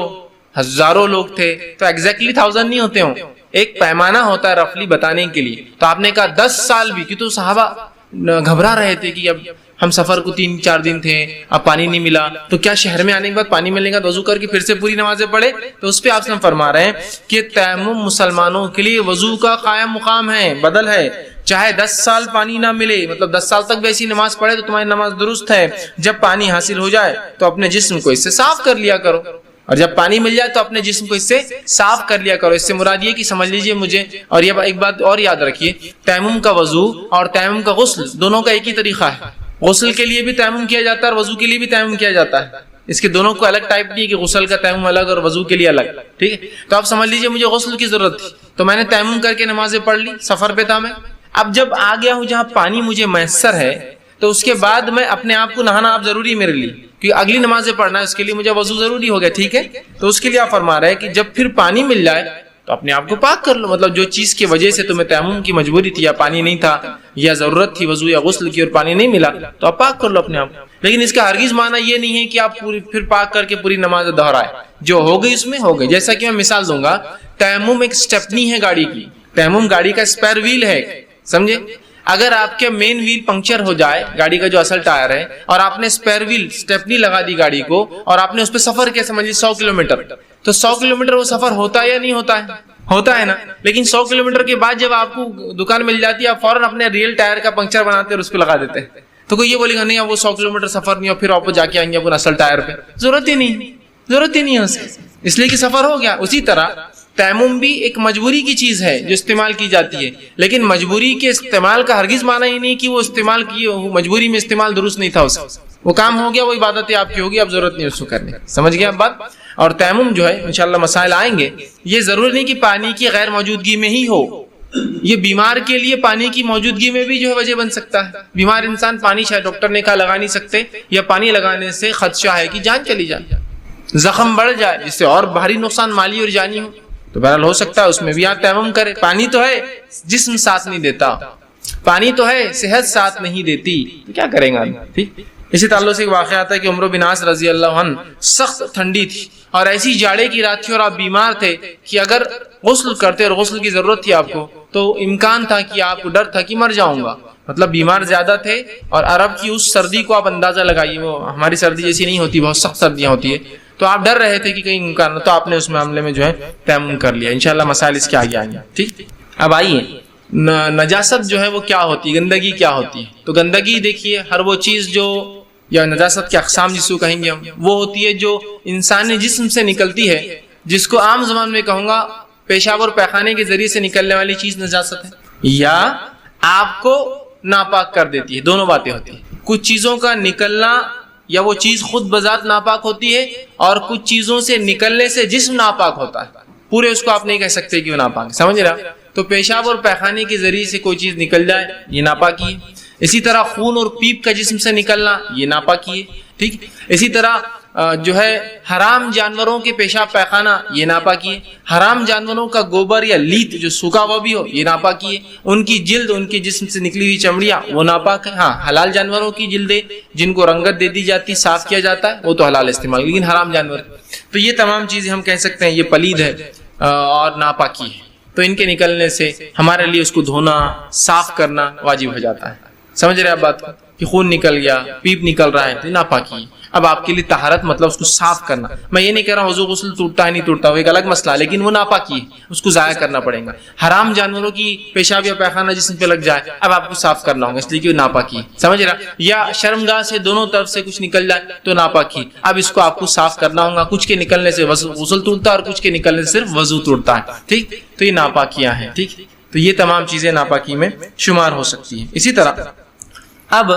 ہزاروں لوگ تھے، تو ایگزیکٹلی 1000 نہیں ہوتے ہوں، ایک پیمانہ ہوتا ہے رفلی بتانے کے لیے. تو آپ نے کہا 10 سال بھی، کہ تو صحابہ گھبرا رہے تھے کہ اب ہم سفر کو 3-4 دن تھے، اب پانی نہیں ملا، تو کیا شہر میں آنے کے بعد پانی ملنے کا وضو کر کے پھر سے پوری نمازیں پڑھے؟ تو اس پہ آپ سے فرما رہے ہیں کہ تیمم مسلمانوں کے لیے وضو کا قائم مقام ہے، بدل ہے. چاہے 10 سال پانی نہ ملے، مطلب 10 سال تک بھی ایسی نماز پڑھے تو تمہاری نماز درست ہے. جب پانی حاصل ہو جائے تو اپنے جسم کو اس سے صاف کر لیا کرو، اور جب پانی مل جائے تو اپنے جسم کو اس سے صاف کر لیا کرو. اس سے مراد یہ کہ سمجھ لیجئے مجھے، اور یہ ایک بات اور یاد رکھیے، تیمم کا وضو اور تیمم کا غسل دونوں کا ایک ہی طریقہ ہے. غسل کے لیے بھی تیمم کیا جاتا ہے اور وضو کے لیے بھی تیمم کیا جاتا ہے. اس کے دونوں کو الگ ٹائپ نہیں کہ غسل کا تیمم الگ اور وضو کے لیے الگ. ٹھیک ہے، تو آپ سمجھ لیجئے مجھے غسل کی ضرورت تھی تو میں نے تیمم کر کے نمازیں پڑھ لی، سفر پہ تھا میں. اب جب آ گیا ہوں جہاں پانی مجھے میسر ہے تو اس کے بعد میں اپنے آپ کو نہانا آپ ضروری میرے لیے، کہ اگلی نمازیں پڑھنا ہے، اس کے لیے مجھے وضو ضروری ہو گیا. ٹھیک ہے، تو اس کے لیے آپ فرما رہے ہیں کہ جب پھر پانی مل جائے تو اپنے آپ کو پاک کر لو. مطلب جو چیز کی وجہ سے تمہیں تیمم کی مجبوری تھی، یا پانی نہیں تھا، یا ضرورت تھی وضو یا غسل کی اور پانی نہیں ملا، تو آپ پاک کر لو اپنے آپ. لیکن اس کا ہرگز معنی یہ نہیں ہے کہ آپ پھر پاک کر کے پوری نماز دہرائے. جو ہو گئی اس میں ہو گئی. جیسا کہ میں مثال دوں گا، تیمم ایک سٹیپنی ہے گاڑی کی، تیمم گاڑی کا اسپیئر ویل ہے، سمجھے؟ اگر آپ کے مین ویل پنکچر ہو جائے، گاڑی کا جو اصل ٹائر ہے، اور آپ نے اسپیئر ویل سٹیپنی لگا دی گاڑی کو، اور آپ نے اس پہ سفر کیا، سمجھ لیجیے 100 کلومیٹر، تو 100 کلومیٹر وہ سفر ہوتا ہے یا نہیں ہوتا ہے؟ ہوتا ہے نا. لیکن 100 کلومیٹر کے بعد جب آپ کو دکان مل جاتی ہے، آپ فوراً اپنے ریل ٹائر کا پنکچر بناتے اور اس پہ لگا دیتے ہیں. تو کوئی یہ بولے گا نہیں اب وہ 100 کلومیٹر سفر نہیں، اور پھر آپ جا کے آئیں گے اپنے اصل ٹائر پہ. ضرورت ہی نہیں ہے اس لیے کہ سفر ہو گیا. اسی طرح تیمم بھی ایک مجبوری کی چیز ہے جو استعمال کی جاتی ہے، لیکن مجبوری کے استعمال کا ہرگز معنی ہی نہیں کہ وہ استعمال کی مجبوری میں استعمال درست نہیں تھا. اس وہ کام ہو گیا، وہ عبادت آپ کی ہوگی، اب ضرورت نہیں اس کو کرنے. سمجھ گئے آپ بات؟ اور تیمم جو ہے انشاءاللہ مسائل آئیں گے. یہ ضروری نہیں کہ پانی کی غیر موجودگی میں ہی ہو، یہ بیمار کے لیے پانی کی موجودگی میں بھی جو ہے وجہ بن سکتا ہے. بیمار انسان پانی شاید ڈاکٹر نے کہا لگا نہیں سکتے، یا پانی لگانے سے خدشہ ہے کہ جان چلی جائے، زخم بڑھ جائے، جس سے اور بھاری نقصان مالی اور جانی ہو، تو بہرحال ہو سکتا ہے اس میں بھی آپ تیمم کرے. پانی تو ہے، جسم ساتھ نہیں دیتا، پانی تو ہے، صحت ساتھ نہیں دیتی، تو کیا کریں گا. ٹھیک. اسی تعلق سے ایک واقعہ آتا ہے کہ عمرو بن عاص رضی اللہ عنہ، سخت ٹھنڈی تھی اور ایسی جاڑے کی رات تھی اور آپ بیمار تھے کہ اگر غسل کرتے اور غسل کی ضرورت تھی آپ کو تو امکان تھا کہ آپ کو ڈر تھا کہ مر جاؤں گا. مطلب بیمار زیادہ تھے، اور عرب کی اس سردی کو آپ اندازہ لگائیے، وہ ہماری سردی جیسی نہیں ہوتی، بہت سخت سردیاں ہوتی ہے، تو آپ ڈر رہے تھے کہ کہیں امکان، تو آپ نے اس معاملے میں جو ہے تیمم کر لیا. انشاءاللہ مسائل اس کے آگے آئیں گے. ٹھیک. اب آئیے نجاست جو ہے وہ کیا ہوتی ہے، گندگی کیا ہوتی ہے. تو گندگی دیکھیے، ہر وہ چیز جو، یا نجاست کے اقسام جس کو کہیں گے ہم، وہ ہوتی ہے جو انسانی جسم سے نکلتی ہے، جس کو عام زبان میں کہوں گا پیشاب اور پیخانے کے ذریعے سے نکلنے والی چیز نجاست ہے یا آپ کو ناپاک کر دیتی ہے. دونوں باتیں ہوتی ہیں. کچھ چیزوں کا نکلنا یا وہ چیز خود بذات ناپاک ہوتی ہے اور کچھ چیزوں سے نکلنے سے جسم ناپاک ہوتا ہے. پورے اس کو آپ نہیں کہہ سکتے کہ وہ ناپاک ہے. سمجھ رہا؟ تو پیشاب اور پیخانے کے ذریعے سے کوئی چیز نکل جائے یہ ناپاکی ہے. اسی طرح خون اور پیپ کا جسم سے نکلنا یہ ناپاکی ہے. ٹھیک. اسی طرح جو ہے حرام جانوروں کے پیشاب پیخانہ یہ ناپاکی ہے. حرام جانوروں کا گوبر یا لیت جو سوکھا ہوا بھی ہو یہ ناپاکی ہے. ان کی جلد ان کے جسم سے نکلی ہوئی چمڑیاں وہ ناپاک ہے. ہاں حلال جانوروں کی جلدیں جن کو رنگت دے دی جاتی صاف کیا جاتا ہے وہ تو حلال استعمال, لیکن حرام جانور تو یہ تمام چیزیں ہم کہہ سکتے ہیں یہ پلید ہے اور ناپاکی ہے. تو ان کے نکلنے سے ہمارے لیے اس کو دھونا صاف کرنا واجب ہو جاتا ہے. سمجھ رہے آپ بات کو کہ خون نکل گیا پیپ نکل رہا ہے تو ناپاکی. اب آپ کے لیے طہارت مطلب اس کو صاف کرنا. میں یہ نہیں کہہ رہا ہوں وضو غسل ٹوٹتا ہے نہیں ٹوٹتا وہ ایک الگ مسئلہ, لیکن وہ ناپاکی ہے اس کو ضائع کرنا پڑے گا. حرام جانوروں کی پیشاب یا پیخانہ جسم پہ لگ جائے اب آپ کو صاف کرنا ہوگا اس لیے کہ وہ ناپاکی ہے. سمجھ رہا؟ یا شرمگاہ سے دونوں طرف سے کچھ نکل جائے تو ناپاکی, اب اس کو آپ کو صاف کرنا ہوگا. کچھ کے نکلنے سے غسل ٹوٹتا ہے اور کچھ کے نکلنے سے صرف وضو ٹوٹتا ہے. ٹھیک. تو یہ ناپاکیاں ہیں. ٹھیک. تو یہ تمام چیزیں ناپاکی میں شمار ہو سکتی ہیں. اسی طرح اب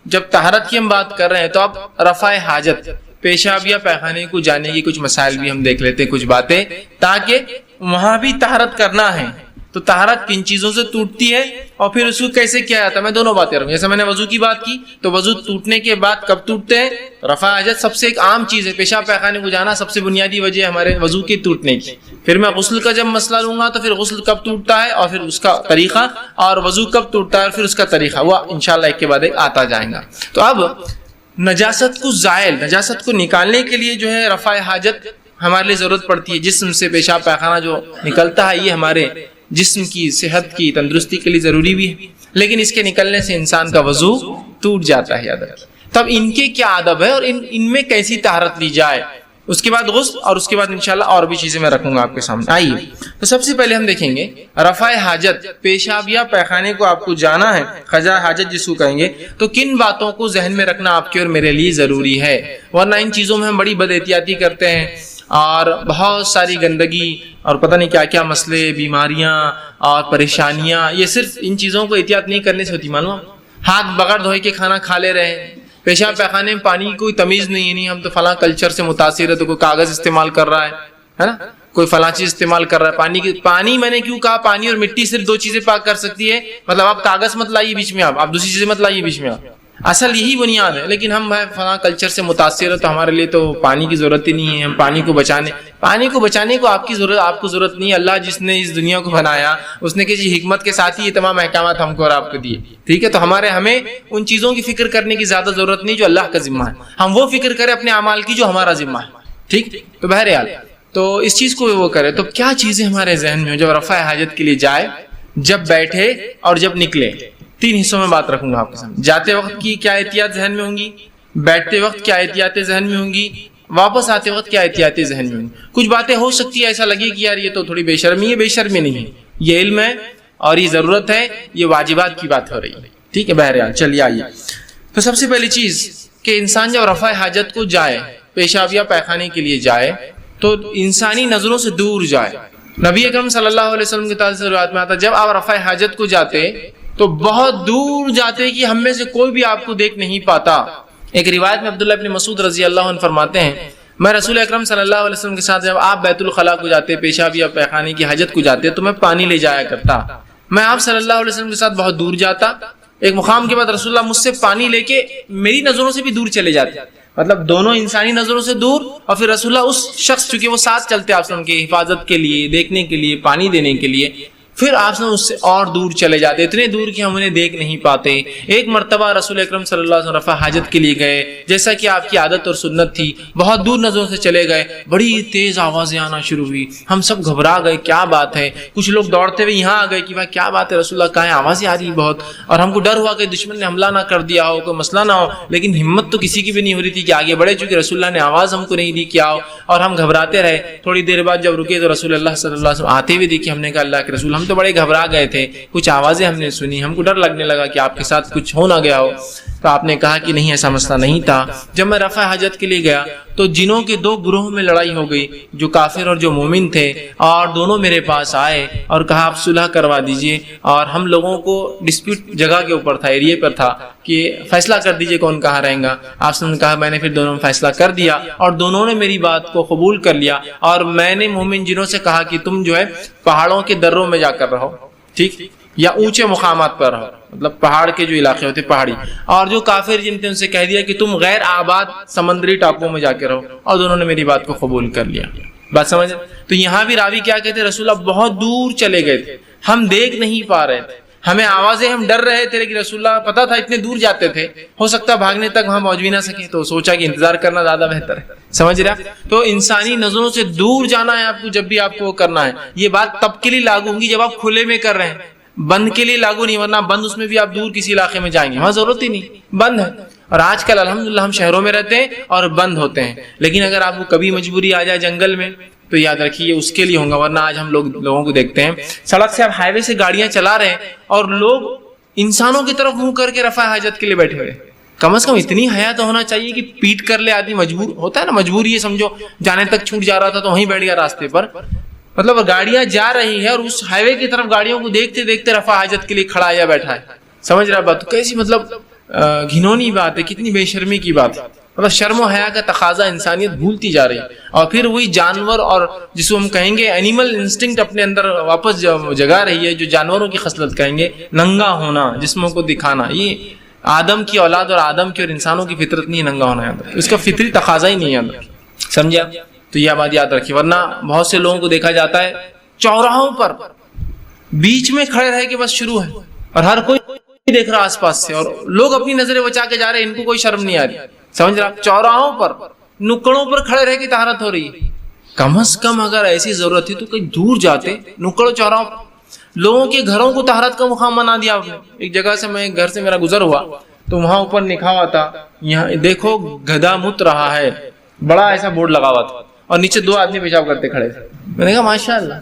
جب طہارت کی ہم بات کر رہے ہیں تو اب رفع حاجت پیشاب یا پیخانے کو جانے کی کچھ مسائل بھی ہم دیکھ لیتے ہیں, کچھ باتیں, تاکہ وہاں بھی طہارت کرنا ہے تو طہارت کن چیزوں سے ٹوٹتی ہے اور پھر اس کو کیسے کیا جاتا ہے. میں دونوں باتیں رہوں. جیسے میں نے وضو کی بات کی تو وضو ٹوٹنے کے بعد کب ٹوٹتے ہیں؟ رفع حاجت سب سے ایک عام چیز ہے. پیشاب پیخانے کو جانا سب سے بنیادی وجہ ہے ہمارے وضو کے ٹوٹنے کی. پھر میں غسل کا جب مسئلہ لوں گا تو پھر غسل کب ٹوٹتا ہے اور پھر اس کا طریقہ, اور وضو کب ٹوٹتا ہے اور پھر اس کا طریقہ, وہ انشاءاللہ ایک کے بعد ایک آتا جائیں گا. تو اب نجاست کو زائل, نجاست کو نکالنے کے لیے جو ہے رفع حاجت ہمارے لیے ضرورت پڑتی ہے. جسم سے پیشاب پیخانہ جو نکلتا ہے یہ ہمارے جسم کی صحت کی تندرستی کے لیے ضروری بھی ہے, لیکن اس کے نکلنے سے انسان کا وضو ٹوٹ جاتا ہے. یاد رکھیں. تب ان کے کیا ادب ہے اور ان میں کیسی طہارت لی جائے, اس کے بعد غسل, اور اس کے بعد انشاءاللہ اور بھی چیزیں میں رکھوں گا آپ کے سامنے. آئیے تو سب سے پہلے ہم دیکھیں گے رفع حاجت پیشاب یا پیخانے کو آپ کو جانا ہے, قضاء حاجت جس کو کہیں گے, تو کن باتوں کو ذہن میں رکھنا آپ کے اور میرے لیے ضروری ہے, ورنہ ان چیزوں میں ہم بڑی بد احتیاطی کرتے ہیں اور بہت ساری گندگی اور پتہ نہیں کیا کیا مسئلے بیماریاں اور پریشانیاں یہ صرف ان چیزوں کو احتیاط نہیں کرنے سے ہوتی. معلوم ہاتھ بغیر دھوئے کے کھانا کھا لے رہے ہیں, پیشاب پیخانے میں پانی کی کوئی تمیز نہیں ہم تو فلاں کلچر سے متاثر ہے تو کوئی کاغذ استعمال کر رہا ہے نا, کوئی فلاں چیز استعمال کر رہا ہے. پانی میں نے کیوں کہا پانی اور مٹی صرف دو چیزیں پاک کر سکتی ہے, مطلب آپ کاغذ مت لائیے بیچ میں, آپ دوسری چیزیں مت لائیے بیچ میں, اصل یہی بنیاد ہے. لیکن ہم فلاں کلچر سے متاثر ہے تو ہمارے لیے تو پانی کی ضرورت ہی نہیں ہے. ہم پانی کو بچانے کو آپ کو ضرورت نہیں ہے. اللہ جس نے اس دنیا کو بنایا اس نے کسی حکمت کے ساتھ ہی یہ تمام احکامات ہم کو اور آپ کو دیے. ٹھیک ہے. تو ہمیں ان چیزوں کی فکر کرنے کی زیادہ ضرورت نہیں جو اللہ کا ذمہ ہے. ہم وہ فکر کریں اپنے اعمال کی جو ہمارا ذمہ ہے. ٹھیک. تو بہرحال تو اس چیز کو وہ کرے. تو کیا چیزیں ہمارے ذہن میں ہو جب رفع حاجت کے لیے جائے, جب بیٹھے اور جب نکلے. 3 حصوں میں بات رکھوں گا آپ کے سامنے. جاتے وقت کی کیا احتیاط ذہن میں ہوں گی, بیٹھتے وقت کیا احتیاطیں ذہن میں ہوں گی, واپس آتے وقت کیا احتیاطیں ذہن میں ہوں گی. کچھ باتیں ہو سکتی ہے ایسا لگے کہ یار یہ تو تھوڑی بے شرمی ہے, بے شرمی نہیں ہے, یہ علم ہے اور یہ ضرورت ہے, یہ واجبات کی بات ہو رہی ہے. ٹھیک ہے. بہرحال چلیے آئیے. تو سب سے پہلی چیز کہ انسان جب رفع حاجت کو جائے, پیشاب یا پیخانے کے لیے جائے, تو انسانی نظروں سے دور جائے. نبی اکرم صلی اللہ علیہ وسلم کی تعریف سے روایت میں آتا جب آپ رفع حاجت کو جاتے تو بہت دور جاتے کہ ہم میں سے کوئی بھی آپ کو دیکھ نہیں پاتا. ایک روایت میں عبداللہ ابن مسعود رضی اللہ عنہ فرماتے ہیں میں رسول اکرم صلی اللہ علیہ وسلم کے ساتھ جب آپ بیت الخلاء کو جاتے, پیشاب یا پیخانے کی حاجت کو جاتے, تو میں پانی لے جایا کرتا. میں آپ صلی اللہ علیہ وسلم کے ساتھ بہت دور جاتا. ایک مقام کے بعد رسول اللہ مجھ سے پانی لے کے میری نظروں سے بھی دور چلے جاتے, مطلب دونوں انسانی نظروں سے دور, اور پھر رسول اللہ اس شخص چونکہ وہ ساتھ چلتے آپ وسلم کی حفاظت کے لیے, دیکھنے کے لیے, پانی دینے کے لیے, پھر آپ اس سے اور دور چلے جاتے, اتنے دور کہ ہم انہیں دیکھ نہیں پاتے. ایک مرتبہ رسول اکرم صلی اللہ علیہ وسلم رفع حاجت کے لیے گئے, جیسا کہ آپ کی عادت اور سنت تھی, بہت دور نظروں سے چلے گئے, بڑی تیز آوازیں آنا شروع ہوئی, ہم سب گھبرا گئے کیا بات ہے. کچھ لوگ دوڑتے ہوئے یہاں آ گئے کہ بھائی کیا بات ہے رسول اللہ کہاں ہے, آوازیں آ رہی بہت, اور ہم کو ڈر ہوا کہ دشمن نے حملہ نہ کر دیا ہو, کوئی مسئلہ نہ ہو. لیکن ہمت تو کسی کی بھی نہیں ہو رہی تھی کہ آگے بڑھے, چونکہ رسول اللہ نے آواز ہم کو نہیں دی کیا ہو, اور ہم گھبراتے رہے. تھوڑی دیر بعد جب رکے تو رسول اللہ صلی اللہ علیہ وسلم آتے ہوئے دیکھے. ہم نے کہا اللہ کے رسول ہم تو بڑے گھبرا گئے تھے, کچھ آوازیں ہم نے سنی, ہم کو ڈر لگنے لگا کہ آپ کے ساتھ کچھ ہو نہ گیا ہو. تو آپ نے کہا کہ نہیں ایسا مسئلہ نہیں تھا. جب میں رفع حاجت کے لیے گیا تو جنوں کے دو گروہوں میں لڑائی ہو گئی, جو کافر اور جو مومن تھے, اور دونوں میرے پاس آئے اور کہا آپ صلح کروا دیجئے, اور ہم لوگوں کو ڈسپیوٹ جگہ کے اوپر تھا, ایریے پر تھا کہ فیصلہ کر دیجئے کون کہاں رہیں گا. آپ نے کہا میں نے پھر دونوں میں فیصلہ کر دیا اور دونوں نے میری بات کو قبول کر لیا, اور میں نے مومن جنوں سے کہا کہ تم جو ہے پہاڑوں کے دروں میں جا کر رہو, ٹھیک, یا اونچے مقامات پر رہو, مطلب پہاڑ کے جو علاقے ہوتے پہاڑی, اور جو کافر جن تھے ان سے کہہ دیا کہ تم غیر آباد سمندری ٹاپوں میں جا کے رہو, اور دونوں نے میری بات کو قبول کر لیا. بات سمجھ؟ تو یہاں بھی راوی کیا کہتے ہیں, رسول اللہ بہت دور چلے گئے تھے, ہم دیکھ نہیں پا رہے تھے, ہمیں آوازیں, ہم ڈر رہے تھے, لیکن رسول اللہ پتا تھا اتنے دور جاتے تھے, ہو سکتا بھاگنے تک وہاں پہنچ بھی نہ سکے, تو سوچا کہ انتظار کرنا زیادہ بہتر ہے. سمجھ رہے آپ؟ تو انسانی نظروں سے دور جانا ہے آپ کو, جب بھی آپ کو کرنا ہے. یہ بات تب کے لیے لاگو ہوگی جب آپ کھلے میں کر رہے ہیں, بند کے لیے لاگو نہیں, ورنہ بند اس میں بھی آپ دور کسی علاقے میں جائیں گے, وہاں ضرورت ہی نہیں, بند ہے. اور آج کل الحمدللہ ہم شہروں میں رہتے ہیں اور بند ہوتے ہیں, لیکن اگر آپ کو کبھی مجبوری آ جائے جنگل میں تو یاد رکھیے اس کے لیے ہوگا. ورنہ آج ہم لوگوں کو دیکھتے ہیں سڑک سے, آپ ہائی وے سے گاڑیاں چلا رہے ہیں اور لوگ انسانوں کی طرف منہ کر کے رفع حاجت کے لیے بیٹھے ہوئے. کم از کم اتنی حیا تو ہونا چاہیے کہ پیٹ کر لے آدمی, مجبور ہوتا ہے نا, مجبوری یہ سمجھو جانے تک چھوٹ جا رہا تھا تو وہیں بیٹھ گیا راستے پر, مطلب گاڑیاں جا رہی ہے اور اس ہائی وے کی طرف گاڑیوں کو دیکھتے دیکھتے رفع حاجت کے لیے کھڑا یا بیٹھا ہے. سمجھ رہا بات؟ کیسی مطلب گھنونی بات ہے, کتنی بے شرمی کی بات ہے. مطلب شرم و حیا کا تقاضا انسانیت بھولتی جا رہی ہے, اور پھر وہی جانور اور جس کو ہم کہیں گے اینیمل انسٹنکٹ اپنے اندر واپس جگا رہی ہے, جو جانوروں کی خصلت کہیں گے, ننگا ہونا, جسموں کو دکھانا. یہ آدم کی اولاد اور آدم کی اور انسانوں کی فطرت نہیں ہے ننگا ہونا, یاد اس کا فطری تقاضا ہی نہیں ہے اندر. سمجھا؟ تو یہ بات یاد رکھیے. ورنہ بہت سے لوگوں کو دیکھا جاتا ہے چوراہوں پر بیچ میں کھڑے رہ کے بس شروع ہے, اور ہر کوئی دیکھ رہا آس پاس سے, اور لوگ اپنی نظریں بچا کے جا رہے ہیں, ان کو کوئی شرم نہیں آ رہی. سمجھ رہا؟ چوراہوں پر نکڑوں پر کھڑے رہ کے طہارت ہو رہی ہے. کم از کم اگر ایسی ضرورت تھی تو کہیں دور جاتے, نکڑوں چوراہوں پر. لوگوں کے گھروں کو طہارت کا مقام بنا دیا آپ نے. ایک جگہ سے میں گھر سے میرا گزر ہوا تو وہاں اوپر لکھا ہوا تھا, یہاں دیکھو گدھا مت رہا ہے, بڑا ایسا بورڈ لگا ہوا تھا, اور نیچے دو آدمی پیشاب کرتے کھڑے تھے. میں نے کہا ماشاء اللہ,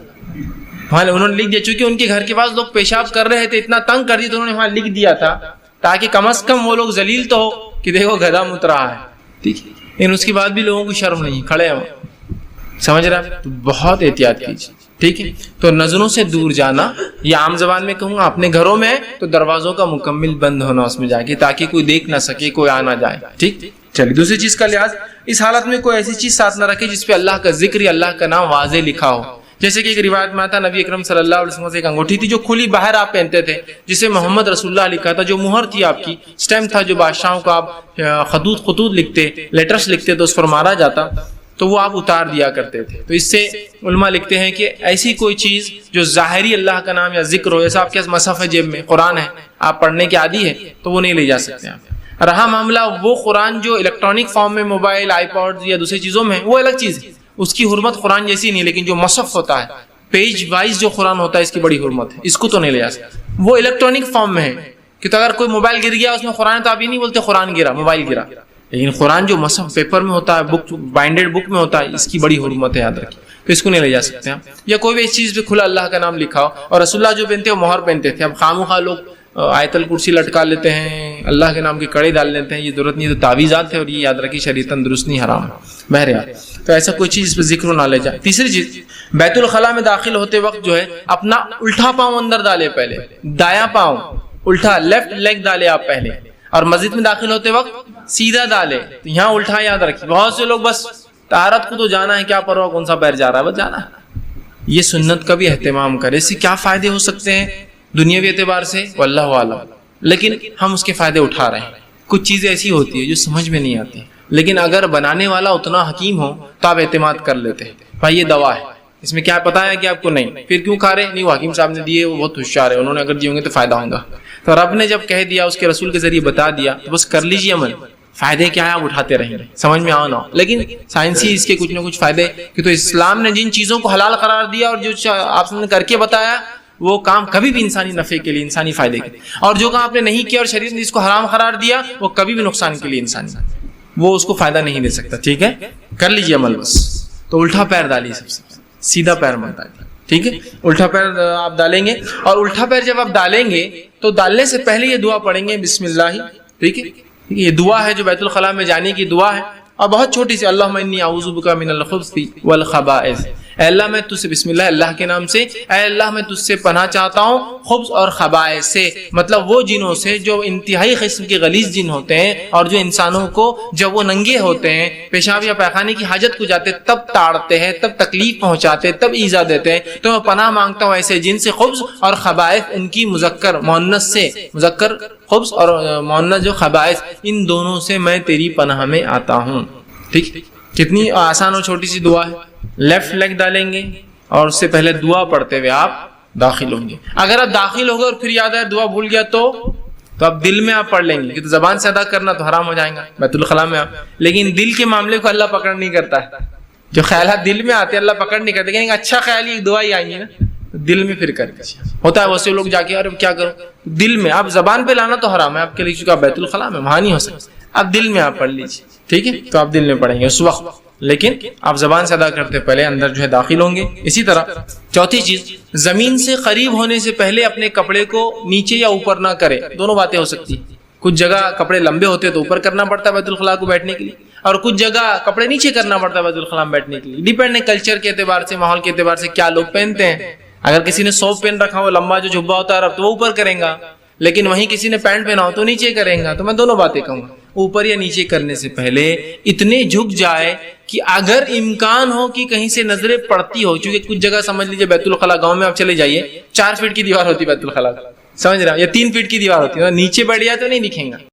وہاں انہوں نے لکھ دیا, چونکہ ان کے گھر کے پاس لوگ پیشاب کر رہے تھے, اتنا تنگ کر دیا تو انہوں نے وہاں لکھ دیا تھا تاکہ کم از کم وہ لوگ ذلیل تو ہو کہ دیکھو گدھا مت رہا ہے. ٹھیک ہے, لیکن اس کے بعد بھی لوگوں کو شرم نہیں, کھڑے ہیں وہاں. سمجھ رہا ہے؟ تو بہت احتیاط کیجیے. ٹھیک ہے, تو نظروں سے دور جانا, یا عام زبان میں کہوں گا اپنے گھروں میں تو دروازوں کا مکمل بند ہونا اس میں جا کے, تاکہ کوئی دیکھ نہ سکے, کوئی آ نہ جائے. ٹھیک. چلیے, دوسری چیز کا لحاظ, اس حالت میں کوئی ایسی چیز ساتھ نہ رکھے جس پہ اللہ کا ذکر یا اللہ کا نام واضح لکھا ہو. جیسے کہ ایک روایت میں آتا, نبی اکرم صلی اللہ علیہ وسلم سے ایک انگوٹھی تھی جو کھلی باہر آپ پہنتے تھے, جسے محمد رسول اللہ لکھا تھا, جو مہر تھی آپ کی, سٹیمپ تھا, جو بادشاہوں کو آپ خطوط لکھتے, لیٹرز لکھتے تو اس پر مارا جاتا, تو وہ آپ اتار دیا کرتے تھے. تو اس سے علماء لکھتے ہیں کہ ایسی کوئی چیز جو ظاہری اللہ کا نام یا ذکر ہو, جیسا آپ کے مصحف ہے, جیب میں قرآن ہے, آپ پڑھنے کے عادی ہے, تو وہ نہیں لے جا سکتے آپ. رہا معاملہ وہ قرآن جو الیکٹرانک فارم میں موبائل, آئی پاڈ یا دوسری چیزوں میں, وہ الگ چیز ہے, اس کی حرمت قرآن جیسی نہیں. لیکن جو مصحف ہوتا ہے, پیج وائز جو قرآن ہوتا ہے, اس کی بڑی حرمت ہے, اس کو تو نہیں لے جا سکتے. وہ الیکٹرانک فارم میں ہے, کہ تو اگر کوئی موبائل گر گیا اس میں قرآن, تو آپ یہ نہیں بولتے قرآن گرا, موبائل گرا. لیکن قرآن جو مصحف پیپر میں ہوتا ہے, بک بائنڈیڈ بک میں ہوتا ہے, اس کی بڑی حرمت ہے, یاد رکھیں. تو اس کو نہیں لے جا سکتے آپ. یا کوئی بھی اس چیز پہ کھلا اللہ کا نام لکھا ہو, اور رسول اللہ جو پہنتے ہیں وہ مہر پہنتے تھے. اب خامخواہ لوگ آیت الکرسی لٹکا لیتے ہیں, اللہ کے نام کے کڑے ڈال لیتے ہیں, یہ ضرورت نہیں. تو تعویذات ہے, اور یہ یاد رکھیے شریعتاً درست نہیں, حرام ہے. بہرحال تو ایسا کوئی چیز اس پہ ذکر نہ لے جائے. تیسری چیز, بیت الخلاء میں داخل ہوتے وقت جو ہے اپنا الٹا پاؤں اندر ڈالے, پہلے دایاں پاؤں الٹا, لیفٹ لیگ ڈالے آپ پہلے, اور مسجد میں داخل ہوتے وقت سیدھا ڈالے. تو یہاں الٹا یاد رکھیے. بہت سے لوگ بس طہارت کو تو جانا ہے, کیا پرواہ کون سا پیر جا رہا ہے, بس جانا ہے. یہ سنت کا بھی اہتمام کرے. اس سے کیا فائدے ہو سکتے ہیں دنیاوی اعتبار سے, واللہ اعلم, لیکن ہم اس کے فائدے اٹھا رہے ہیں. کچھ چیزیں ایسی ہوتی ہے جو سمجھ میں نہیں آتی, لیکن اگر بنانے والا اتنا حکیم ہو تو آپ اعتماد کر لیتے ہیں, بھائی یہ دوا ہے, اس میں کیا پتا ہے کہ آپ کو نہیں, پھر کیوں کھا رہے نہیں, وہ حکیم صاحب نے دیے, وہ بہت ہوشیار ہے, انہوں نے اگر دیے ہوں گے تو فائدہ ہوگا. تو رب نے جب کہہ دیا, اس کے رسول کے ذریعے بتا دیا, تو بس کر لیجیے عمل. فائدے کیا ہے آپ اٹھاتے رہیں گے, سمجھ میں آؤ نہ ہو. لیکن سائنسی اس کے کچھ نہ کچھ فائدے, کہ تو اسلام نے جن چیزوں کو حلال قرار دیا اور جو آپ نے کر کے بتایا, وہ کام کبھی بھی انسانی نفع کے لیے, انسانی فائدے کے لیے. اور جو کام آپ نے نہیں کیا اور شریعت نے اس کو حرام قرار دیا, وہ کبھی بھی نقصان کے لیے انسانی, وہ اس کو فائدہ نہیں دے سکتا. ٹھیک ہے, کر لیجیے عمل بس. تو الٹا پیر ڈالیے, سب سے سیدھا پیر مت ڈالیے. ٹھیک ہے, الٹا پیر آپ ڈالیں گے, اور الٹا پیر جب آپ ڈالیں گے تو ڈالنے سے پہلے یہ دعا پڑھیں گے, بسم اللہ. ٹھیک ہے, یہ دعا ہے جو بیت الخلاء میں جانے کی دعا ہے، اور بہت چھوٹی سی، اللہم انی اعوذ بک من الخبث والخبائث، اے اللہ میں تجھ سے، بسم اللہ اللہ کے نام سے، اے اللہ میں تجھ سے پناہ چاہتا ہوں خبث اور خبائث سے، مطلب وہ جنوں سے جو انتہائی قسم کے غلیظ جن ہوتے ہیں، اور جو انسانوں کو جب وہ ننگے ہوتے ہیں پیشاب یا پیخانے کی حاجت کو جاتے تب تاڑتے ہیں، تب تکلیف پہنچاتے، تب ایذا دیتے ہیں، تو میں پناہ مانگتا ہوں ایسے جن سے، خبث اور خبائث ان کی مذکر مؤنث سے، مذکر خبث اور مؤنث جو خبائث، ان دونوں سے میں تیری پناہ میں آتا ہوں۔ ٹھیک، کتنی آسان اور چھوٹی سی دعا ہے۔ لیفٹ لیگ ڈالیں گے اور اس سے پہلے دعا پڑھتے ہوئے آپ داخل ہوں گے۔ اگر آپ داخل ہو گئے اور پھر یاد ہے دعا بھول گیا تو آپ دل میں آپ پڑھ لیں گے، کہ تو زبان سے ادا کرنا تو حرام ہو جائے گا بیت الخلاء میں آپ، لیکن دل کے معاملے کو اللہ پکڑ نہیں کرتا ہے، جو خیالات دل میں آتے ہیں اللہ پکڑ نہیں کرتے، لیکن اچھا خیال یہ دعا ہی آئی ہے نا، دل میں پھر کر کے ہوتا ہے۔ ویسے لوگ جا کے ارے کیا کرو، دل میں، آپ زبان پہ لانا تو حرام ہے آپ کے لیے، چونکہ بیت الخلاء میں وہاں نہیں ہو سکتا، آپ دل میں آپ پڑھ لیجیے، ٹھیک ہے، تو آپ دل میں پڑھیں گے اس وقت، لیکن آپ زبان سے ادا کرتے پہلے اندر جو ہے داخل ہوں گے۔ اسی طرح چوتھی چیز، زمین سے قریب ہونے سے پہلے اپنے کپڑے کو نیچے یا اوپر نہ کرے، دونوں باتیں ہو سکتی ہیں۔ کچھ جگہ کپڑے لمبے ہوتے تو اوپر کرنا پڑتا ہے بیت الخلاء کو بیٹھنے کے لیے، اور کچھ جگہ کپڑے نیچے کرنا پڑتا ہے بیت الخلاء میں بیٹھنے کے لیے، ڈیپینڈ ہے کلچر کے اعتبار سے، ماحول کے اعتبار سے کیا لوگ پہنتے ہیں۔ اگر کسی نے سوپ پہن رکھا ہو لمبا جو جھبا ہوتا ہے رب، تو وہ اوپر کریں گا، لیکن وہیں کسی نے پینٹ پہنا ہو تو نیچے کریں گا۔ تو میں دونوں باتیں کہوں گا، اوپر یا نیچے کرنے سے پہلے اتنے جھک جائے کہ اگر امکان ہو کہ کہیں سے نظریں پڑتی ہو، چونکہ کچھ جگہ سمجھ لیجیے بیت الخلاء گاؤں میں آپ چلے جائیے 4 فٹ کی دیوار ہوتی ہے بیت الخلاء، سمجھ رہے ہیں، یا 3 فٹ کی دیوار ہوتی ہے، نیچے بیٹھ جائے تو نہیں دکھیں گا۔